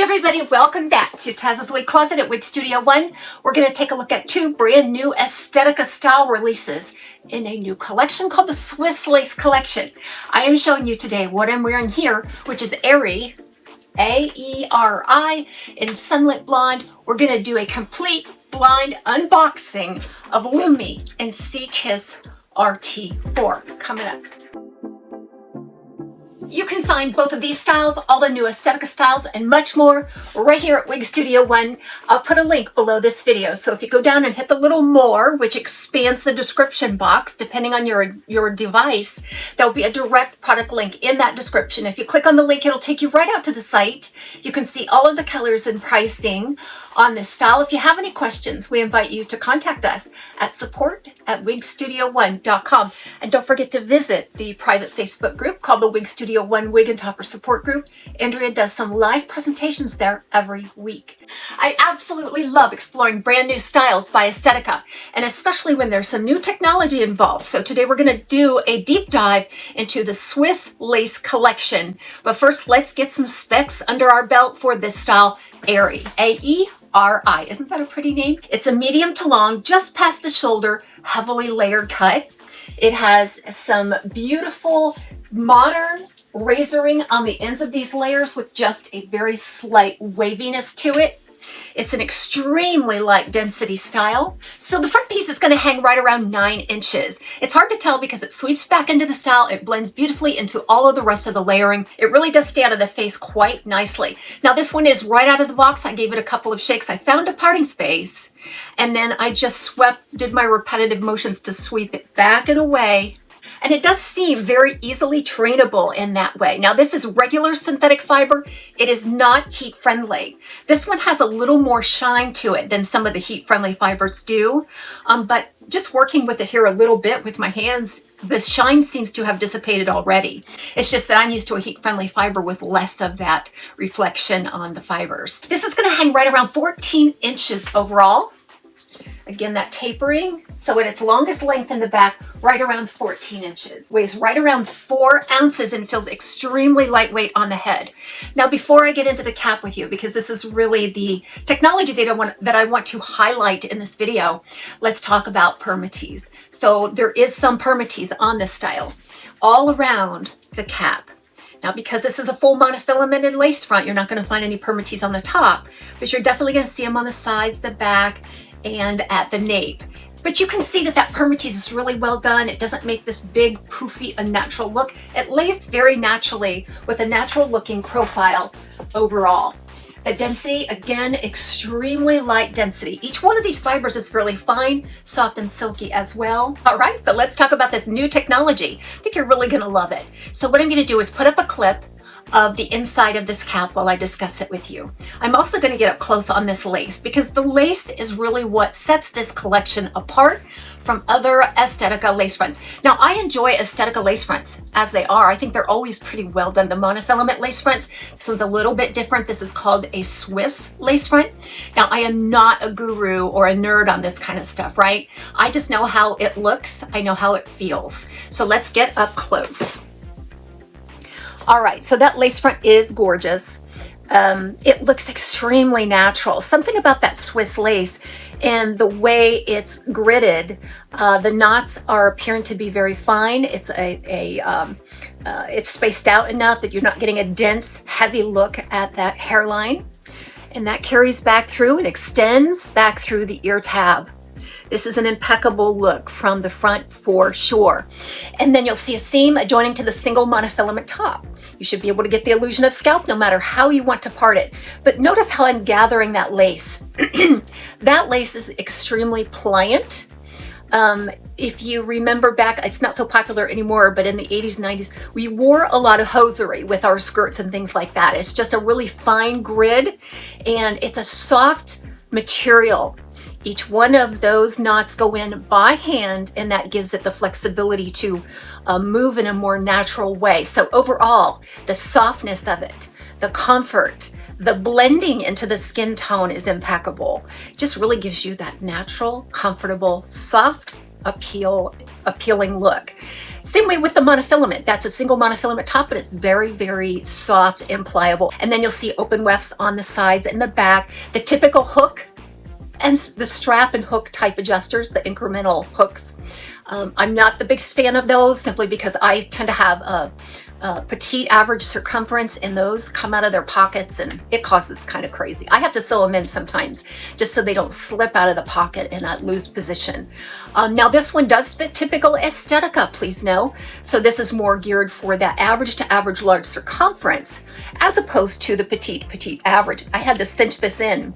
everybody, welcome back to TAZ's Wig Closet at WIGSTUDIO1. We're going to take a look at two brand new ESTETICA style releases in a new collection called the Swiss Lace Collection. I am showing you today what I'm wearing here, which is AERI, A-E-R-I, in Sunlit Blonde. We're going to do a complete blind unboxing of LUMI and Sea Kiss RT4 coming up. You can find both of these styles, all the new ESTETICA styles, and much more right here at WIGSTUDIO1. I'll put a link below this video. So if you go down and hit the little more, which expands the description box, depending on your device, there'll be a direct product link in that description. If you click on the link, it'll take you right out to the site. You can see all of the colors and pricing on this style. If you have any questions, we invite you to contact us at support@wigstudio1.com. And don't forget to visit the private Facebook group called the WIGSTUDIO1 Wig and Topper Support Group. Andrea does some live presentations there every week. I absolutely love exploring brand new styles by ESTETICA, and especially when there's some new technology involved. So today we're going to do a deep dive into the Swiss Lace Collection. But first, let's get some specs under our belt for this style, AERI. A-E-R-I. Isn't that a pretty name? It's a medium to long, just past the shoulder, heavily layered cut. It has some beautiful modern razoring on the ends of these layers with just a very slight waviness to it. It's an extremely light density style. So the front piece is going to hang right around 9 inches. It's hard to tell because it sweeps back into the style. It blends beautifully into all of the rest of the layering. It really does stay out of the face quite nicely. Now this one is right out of the box. I gave it a couple of shakes. I found a parting space and then I just did my repetitive motions to sweep it back and away. And it does seem very easily trainable in that way. Now this is regular synthetic fiber. It is not heat friendly. This one has a little more shine to it than some of the heat friendly fibers do. But just working with it here a little bit with my hands, the shine seems to have dissipated already. It's just that I'm used to a heat friendly fiber with less of that reflection on the fibers. This is gonna hang right around 14 inches overall. Again, that tapering, so at its longest length in the back, right around 14 inches. Weighs right around 4 ounces and feels extremely lightweight on the head. Now, before I get into the cap with you, because this is really the technology that I want to highlight in this video, let's talk about permatease. So there is some permatease on this style, all around the cap. Now, because this is a full monofilamented lace front, you're not gonna find any permatease on the top, but you're definitely gonna see them on the sides, the back, and at the nape. But you can see that permatease is really well done. It doesn't make this big, poofy, unnatural look. It lays very naturally with a natural looking profile overall. The density, again, extremely light density. Each one of these fibers is fairly fine, soft and silky as well. All right, so let's talk about this new technology. I think you're really gonna love it. So what I'm gonna do is put up a clip of the inside of this cap while I discuss it with you. I'm also going to get up close on this lace because the lace is really what sets this collection apart from other ESTETICA lace fronts. Now, I enjoy ESTETICA lace fronts as they are. I think they're always pretty well done. The monofilament lace fronts, this one's a little bit different. This is called a Swiss lace front. Now, I am not a guru or a nerd on this kind of stuff, right? I just know how it looks. I know how it feels. So let's get up close. All right, so that lace front is gorgeous. It looks extremely natural. Something about that Swiss lace and the way it's gridded, the knots are appearing to be very fine. It's it's spaced out enough that you're not getting a dense, heavy look at that hairline. And that carries back through and extends back through the ear tab. This is an impeccable look from the front for sure. And then you'll see a seam adjoining to the single monofilament top. You should be able to get the illusion of scalp no matter how you want to part it. But notice how I'm gathering that lace. That lace is extremely pliant. If you remember back, it's not so popular anymore, but in the 80s, 90s, we wore a lot of hosiery with our skirts and things like that. It's just a really fine grid and it's a soft material. Each one of those knots go in by hand and that gives it the flexibility to move in a more natural way. So overall, the softness of it, the comfort, the blending into the skin tone is impeccable. It just really gives you that natural, comfortable, soft appealing look. Same way with the monofilament. That's a single monofilament top, but it's very, very soft and pliable. And then you'll see open wefts on the sides and the back, the typical hook and the strap and hook type adjusters, the incremental hooks. I'm not the biggest fan of those simply because I tend to have a petite average circumference, and those come out of their pockets and it causes kind of crazy. I have to sew them in sometimes just so they don't slip out of the pocket and not lose position. Now this one does fit typical ESTETICA, please know. So this is more geared for that average to average large circumference as opposed to the petite average. I had to cinch this in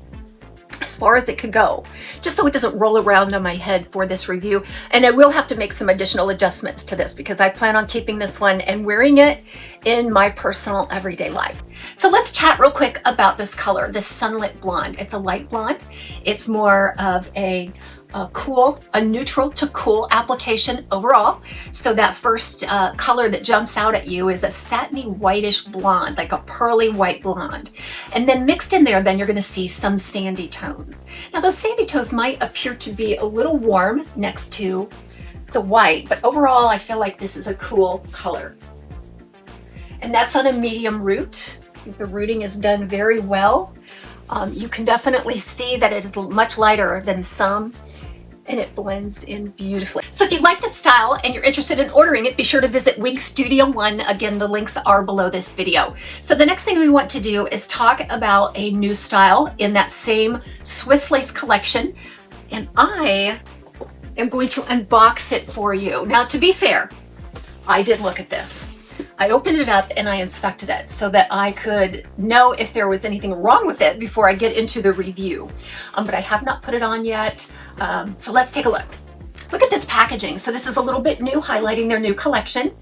as far as it could go, just so it doesn't roll around on my head for this review. And I will have to make some additional adjustments to this because I plan on keeping this one and wearing it in my personal everyday life. So let's chat real quick about this color, this sunlit blonde. It's a light blonde. It's more of a neutral to cool application overall. So that first color that jumps out at you is a satiny whitish blonde, like a pearly white blonde. And then mixed in there, then you're gonna see some sandy tones. Now those sandy tones might appear to be a little warm next to the white, but overall I feel like this is a cool color. And that's on a medium root. I think the rooting is done very well. You can definitely see that it is much lighter than some, and it blends in beautifully. So if you like the style and you're interested in ordering it, be sure to visit WIGSTUDIO1. Again, the links are below this video. So the next thing we want to do is talk about a new style in that same Swiss lace collection. And I am going to unbox it for you. Now, to be fair, I did look at this. I opened it up and I inspected it so that I could know if there was anything wrong with it before I get into the review. But I have not put it on yet. So let's take a look. Look at this packaging. So this is a little bit new, highlighting their new collection.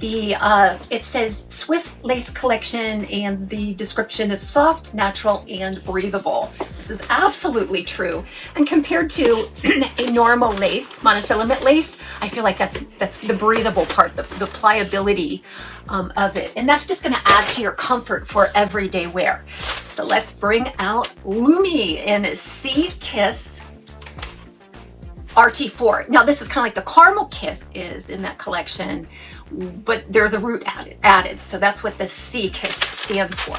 It says Swiss lace collection, and the description is soft, natural, and breathable. This is absolutely true. And compared to a normal lace, monofilament lace, I feel like that's the breathable part, the pliability of it. And that's just gonna add to your comfort for everyday wear. So let's bring out Lumi in Sea Kiss RT4. Now this is kind of like the Caramel Kiss is in that collection, but there's a root added. So that's what the Sea Kiss stands for.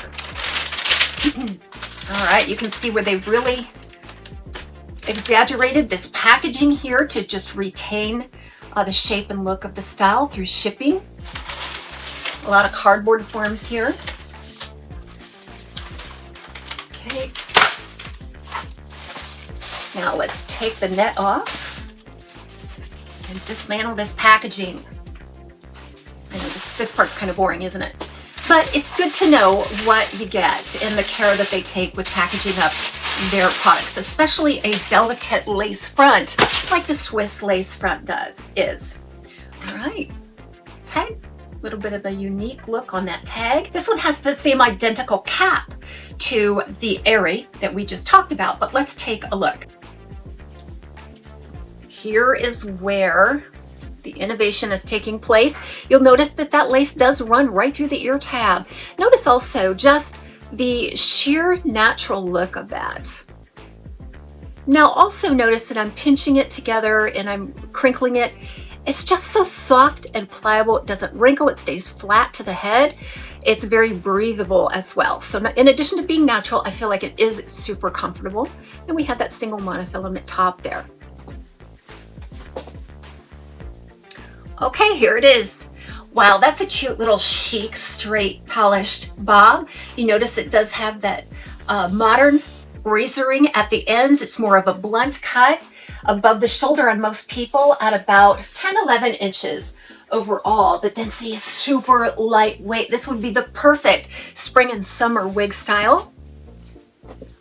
All right, you can see where they've really exaggerated this packaging here to just retain the shape and look of the style through shipping. A lot of cardboard forms here. Okay. Now let's take the net off and dismantle this packaging. I know this part's kind of boring, isn't it? But it's good to know what you get and the care that they take with packaging up their products, especially a delicate lace front like the Swiss lace front is. All right, tag. A little bit of a unique look on that tag. This one has the same identical cap to the AERI that we just talked about, but let's take a look. Here is where the innovation is taking place. You'll notice that that lace does run right through the ear tab. Notice also just the sheer natural look of that. Now also notice that I'm pinching it together and I'm crinkling it. It's just so soft and pliable. It doesn't wrinkle, it stays flat to the head. It's very breathable as well. So in addition to being natural, I feel like it is super comfortable. And we have that single monofilament top there. Okay, here it is. Wow, that's a cute little chic, straight, polished bob. You notice it does have that modern razoring at the ends. It's more of a blunt cut above the shoulder on most people at about 10-11 inches overall. The density is super lightweight. This would be the perfect spring and summer wig style.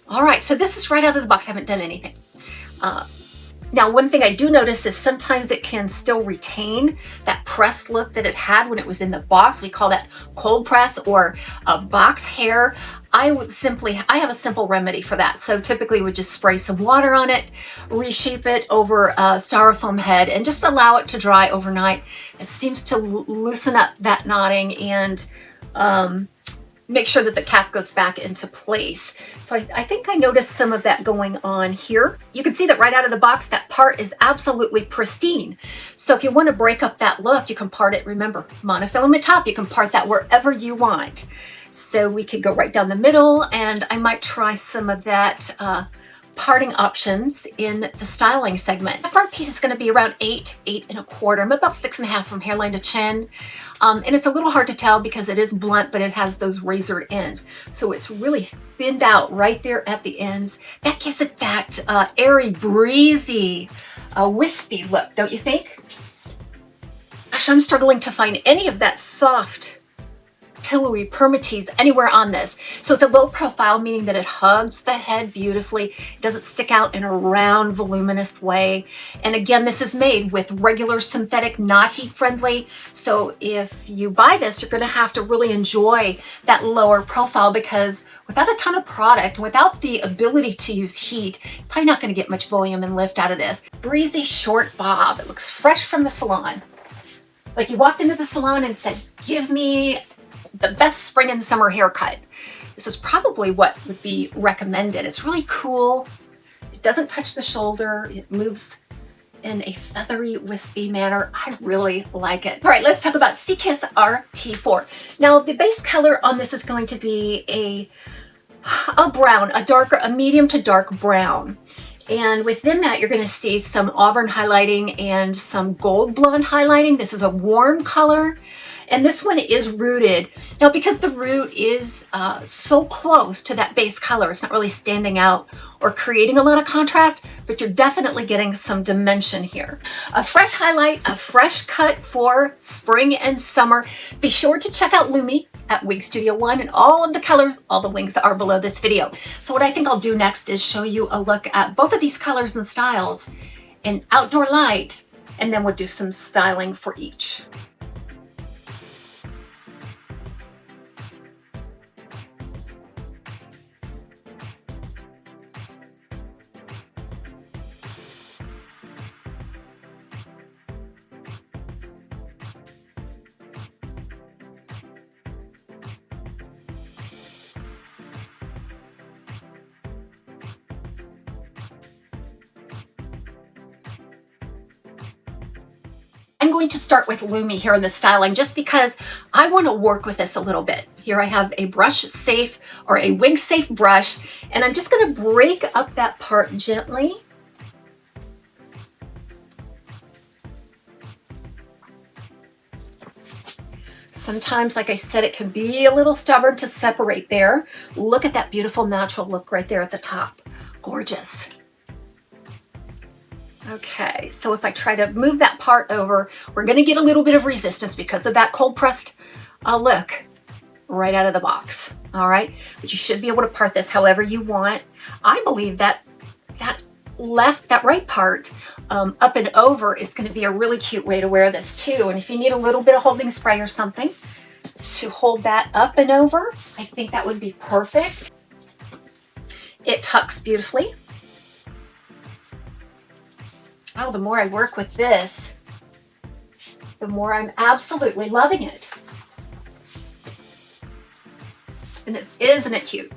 All right, so this is right out of the box. I haven't done anything. Now, one thing I do notice is sometimes it can still retain that press look that it had when it was in the box. We call that cold press or a box hair. I have a simple remedy for that. So typically we just spray some water on it, reshape it over a styrofoam head, and just allow it to dry overnight. It seems to loosen up that knotting and make sure that the cap goes back into place. So I think I noticed some of that going on here. You can see that right out of the box, that part is absolutely pristine. So if you want to break up that look, you can part it, remember, monofilament top, you can part that wherever you want. So we could go right down the middle, and I might try some of that parting options in the styling segment. The front piece is going to be around 8, 8 1/4. I'm about 6 1/2 from hairline to chin. And it's a little hard to tell because it is blunt, but it has those razored ends. So it's really thinned out right there at the ends. That gives it that airy, breezy, wispy look, don't you think? Gosh, I'm struggling to find any of that soft, pillowy permatease anywhere on this. So it's a low profile, meaning that it hugs the head beautifully. It doesn't stick out in a round, voluminous way. And again, this is made with regular synthetic, not heat friendly. So if you buy this, you're going to have to really enjoy that lower profile, because without a ton of product, without the ability to use heat, you're probably not going to get much volume and lift out of this. Breezy short bob. It looks fresh from the salon. Like you walked into the salon and said, give me the best spring and summer haircut. This is probably what would be recommended. It's really cool. It doesn't touch the shoulder. It moves in a feathery, wispy manner. I really like it. All right, let's talk about Seakiss RT4. Now, the base color on this is going to be a brown, a medium to dark brown. And within that, you're going to see some auburn highlighting and some gold blonde highlighting. This is a warm color. And this one is rooted. Now, because the root is so close to that base color, it's not really standing out or creating a lot of contrast, but you're definitely getting some dimension here. A fresh highlight, a fresh cut for spring and summer. Be sure to check out Lumi at WIGSTUDIO1, and all of the colors, all the links are below this video. So what I think I'll do next is show you a look at both of these colors and styles in outdoor light, and then we'll do some styling for each. I'm going to start with Lumi here in the styling, just because I want to work with this a little bit. Here I have a brush safe, or a wig safe brush, and I'm just going to break up that part gently. Sometimes, like I said, it can be a little stubborn to separate there. Look at that beautiful natural look right there at the top. Gorgeous. Okay, so if I try to move that part over, we're going to get a little bit of resistance because of that cold pressed look right out of the box. All right, but you should be able to part this however you want. I believe that that right part up and over is going to be a really cute way to wear this too. And if you need a little bit of holding spray or something to hold that up and over, I think that would be perfect. It tucks beautifully. Oh, the more I work with this, the more I'm absolutely loving it. And isn't it cute?